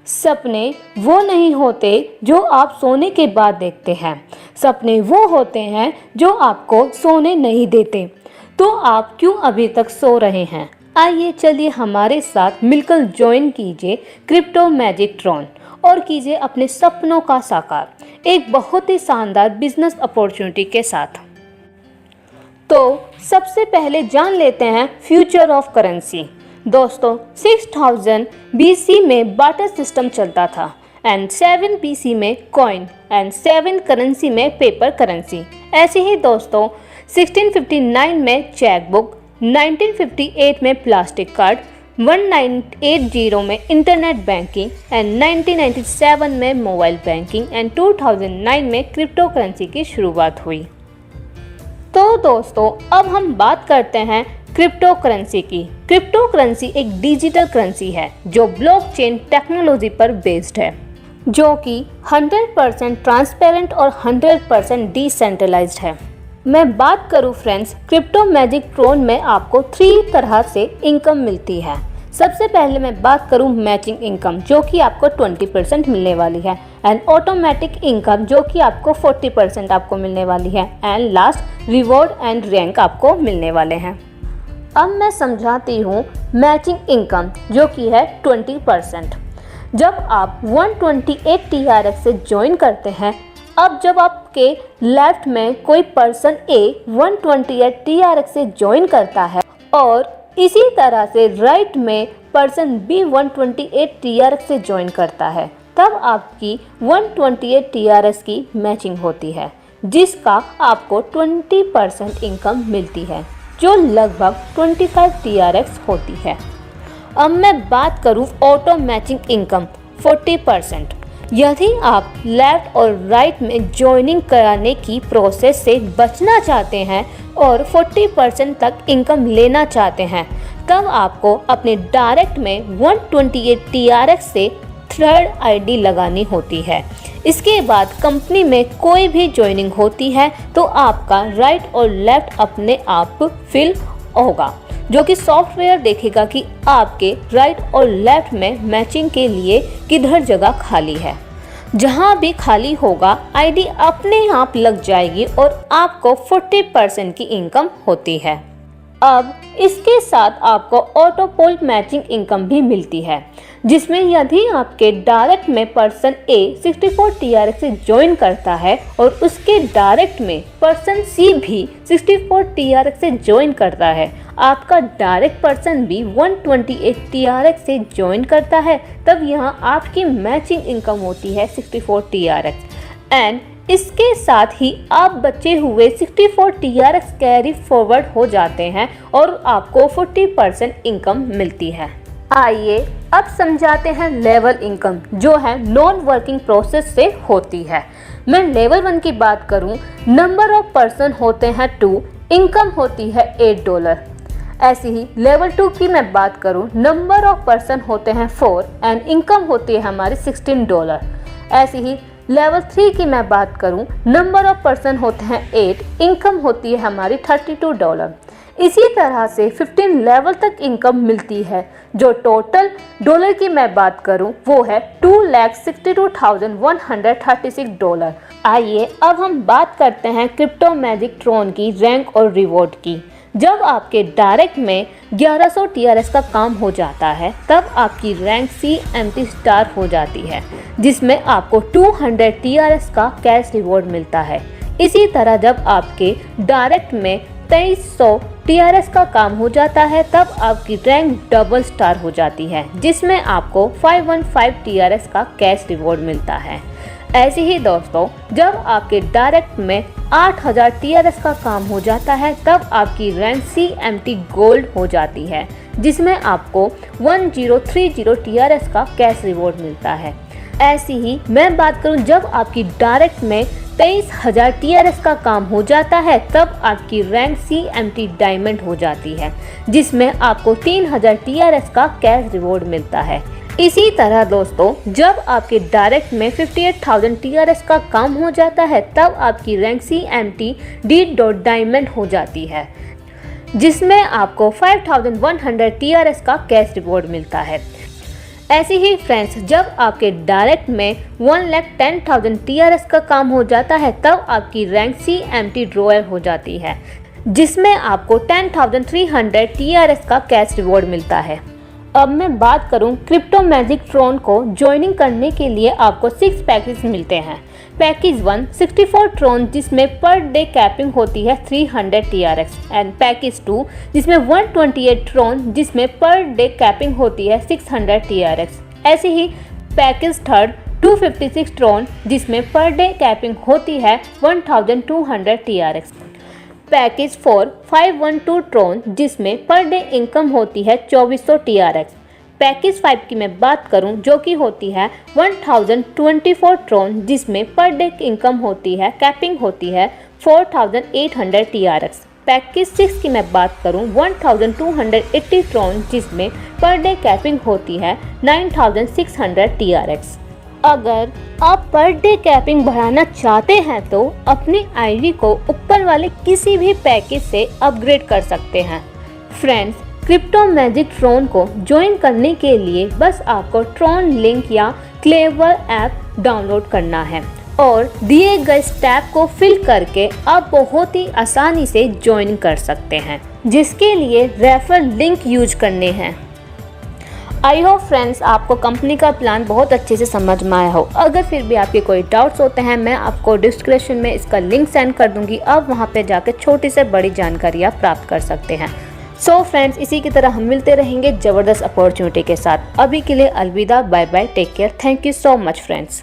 सपने वो नहीं होते जो आप सोने के बाद देखते हैं। सपने वो होते हैं जो आपको सोने नहीं देते। तो आप क्यों अभी तक सो रहे हैं? आइए चलिए हमारे साथ मिलकर ज्वाइन कीजिए क्रिप्टो मैजिक ट्रॉन और कीजिए अपने सपनों का साकार एक बहुत ही शानदार बिजनेस अपॉर्चुनिटी के साथ। तो सबसे पहले जान लेते हैं फ्यूचर ऑफ करेंसी। दोस्तों 6000 BC में बाटर सिस्टम चलता था एंड 7 BC में कॉइन एंड 7 करेंसी में पेपर करेंसी। ऐसे ही दोस्तों 1659 में चेक बुक, 1958 में प्लास्टिक कार्ड, 1980 में इंटरनेट बैंकिंग एंड 1997 में मोबाइल बैंकिंग एंड 2009 में क्रिप्टो करेंसी की शुरुआत हुई। तो दोस्तों अब हम बात करते हैं क्रिप्टो करेंसी की। क्रिप्टो करेंसी एक डिजिटल करेंसी है जो ब्लॉकचेन टेक्नोलॉजी पर बेस्ड है, जो कि 100% ट्रांसपेरेंट और 100% डिसेंट्रलाइज्ड है। मैं बात करूं फ्रेंड्स, क्रिप्टो मैजिक ट्रॉन में आपको 3 तरह से इनकम मिलती है। सबसे पहले मैं बात करूं मैचिंग इनकम, जो कि आपको 20% मिलने वाली है, एंड ऑटोमेटिक इनकम जो कि आपको 40% आपको मिलने वाली है, and last reward and rank आपको मिलने वाले हैं। अब मैं समझाती हूँ मैचिंग इनकम, जो कि है 20%। जब आप 128 TRX से ज्वाइन करते हैं, अब जब आपके लेफ्ट में कोई पर्सन A 128 TRX से ज्वाइन करता है और इसी तरह से राइट में पर्सन B 128 TRX से ज्वाइन करता है, तब आपकी 128 TRX की मैचिंग होती है, जिसका आपको 20% इनकम मिलती है, जो लगभग 25 TRX होती है। अब मैं बात करूं ऑटो मैचिंग इनकम 40%। यदि आप लेफ्ट और राइट में ज्वाइनिंग कराने की प्रोसेस से बचना चाहते हैं और 40% तक इनकम लेना चाहते हैं, तब आपको अपने डायरेक्ट में 128 TRX से थर्ड ID लगानी होती है। इसके बाद कंपनी में कोई भी ज्वाइनिंग होती है तो आपका राइट और लेफ्ट अपने आप फिल होगा, जो कि सॉफ्टवेयर देखेगा कि आपके राइट और लेफ्ट में मैचिंग के लिए किधर जगह खाली है। जहां भी खाली होगा ID अपने आप लग जाएगी और आपको 40% की इनकम होती है। अब इसके साथ आपको ऑटो पोल मैचिंग इनकम भी मिलती है, जिसमें यदि आपके डायरेक्ट में पर्सन A 64 TRX से ज्वाइन करता है और उसके डायरेक्ट में पर्सन C भी 64 TRX से ज्वाइन करता है, आपका डायरेक्ट पर्सन भी 128 TRX से ज्वाइन करता है, तब यहाँ आपकी मैचिंग इनकम होती है 64 TRX एंड इसके साथ ही आप बचे हुए 64 TRX कैरी फॉरवर्ड हो जाते हैं और आपको 40% इनकम मिलती है। आइए अब समझाते हैं लेवल इनकम, जो है नॉन वर्किंग प्रोसेस से होती है। मैं लेवल 1 की बात करूं, नंबर ऑफ पर्सन होते हैं 2, इनकम होती है $8। ऐसे ही लेवल 2 की मैं बात करूं, नंबर ऑफ पर्सन होते हैं 4 एंड इनकम होती है हमारी $16। ऐसे ही लेवल 3 की मैं बात करूं, नंबर ऑफ पर्सन होते हैं 8, इनकम होती है हमारी $32। इसी तरह से 15 लेवल तक इनकम मिलती है। जो टोटल डॉलर की मैं बात करूं, वो है $2,62,136। आइए अब हम बात करते हैं क्रिप्टो मैजिक ट्रॉन की रैंक और रिवॉर्ड की। जब आपके डायरेक्ट में 1100 TRX का काम हो जाता है, तब आपकी रैंक CMT स्टार हो जाती है, जिसमें आपको 200 TRX का कैश रिवॉर्ड मिलता है। इसी तरह जब आपके डायरेक्ट में 2300 TRX का काम हो जाता है, तब आपकी रैंक डबल स्टार हो जाती है, जिसमें आपको 515 TRX का कैश रिवॉर्ड मिलता है। ऐसे ही दोस्तों जब आपके डायरेक्ट में 8000 TRX का काम हो जाता है, तब आपकी रैंक CMT गोल्ड हो जाती है, जिसमें आपको 1030 TRX का कैश रिवॉर्ड मिलता है। ऐसी ही मैं बात करूं, जब आपकी डायरेक्ट में 23000 TRX का काम हो जाता है, तब आपकी रैंक CMT डायमंड हो जाती है, जिसमें आपको 3000 TRX का कैश रिवॉर्ड मिलता है। इसी तरह दोस्तों जब आपके डायरेक्ट में 58,000 TRX का काम हो जाता है, तब आपकी रैंक CMT D डायमंड हो जाती है, जिसमें आपको 5100 TRX का कैश रिवॉर्ड मिलता है। ऐसे ही फ्रेंड्स, जब आपके डायरेक्ट में 1,10,000 TRX का काम हो जाता है तब आपकी रैंक CMT रॉयल हो जाती है, जिसमें आपको 10,300 TRX का कैश रिवॉर्ड मिलता है। अब मैं बात करूं क्रिप्टो मैजिक ट्रॉन को ज्वाइनिंग करने के लिए आपको 6 पैकेज मिलते हैं। पैकेज 1 64 ट्रॉन जिसमें पर डे कैपिंग होती है 300 TRX एंड पैकेज 2 जिसमें 128 ट्रॉन जिसमें पर डे कैपिंग होती है 600 TRX। ऐसे ही पैकेज 3 256 ट्रॉन जिसमें पर डे कैपिंग होती है 1200 TRX। पैकेज 4 512 ट्रॉन जिसमें पर डे इनकम होती है 2400 TRX। पैकेज 5 की मैं बात करूं जो कि होती है 1024 ट्रॉन जिसमें पर डे इनकम होती है कैपिंग होती है 4800 TRX। पैकेज 6 की मैं बात करूं 1280 ट्रॉन जिसमें पर डे कैपिंग होती है 9600 TRX। अगर आप पर डे कैपिंग बढ़ाना चाहते हैं तो अपनी आईडी को ऊपर वाले किसी भी पैकेज से अपग्रेड कर सकते हैं। फ्रेंड्स, क्रिप्टो मैजिक ट्रॉन को ज्वाइन करने के लिए बस आपको ट्रॉन लिंक या क्लेवर ऐप डाउनलोड करना है और दिए गए स्टेप को फिल करके आप बहुत ही आसानी से ज्वाइन कर सकते हैं, जिसके लिए रेफर लिंक यूज करने हैं। आई होप फ्रेंड्स आपको कंपनी का प्लान बहुत अच्छे से समझ में आया हो। अगर फिर भी आपके कोई डाउट्स होते हैं मैं आपको डिस्क्रिप्शन में इसका लिंक सेंड कर दूंगी, आप वहां पे जाकर छोटी से बड़ी जानकारियाँ प्राप्त कर सकते हैं। सो फ्रेंड्स, इसी की तरह हम मिलते रहेंगे ज़बरदस्त अपॉर्चुनिटी के साथ। अभी के लिए अलविदा, bye bye, take care, thank you so much friends.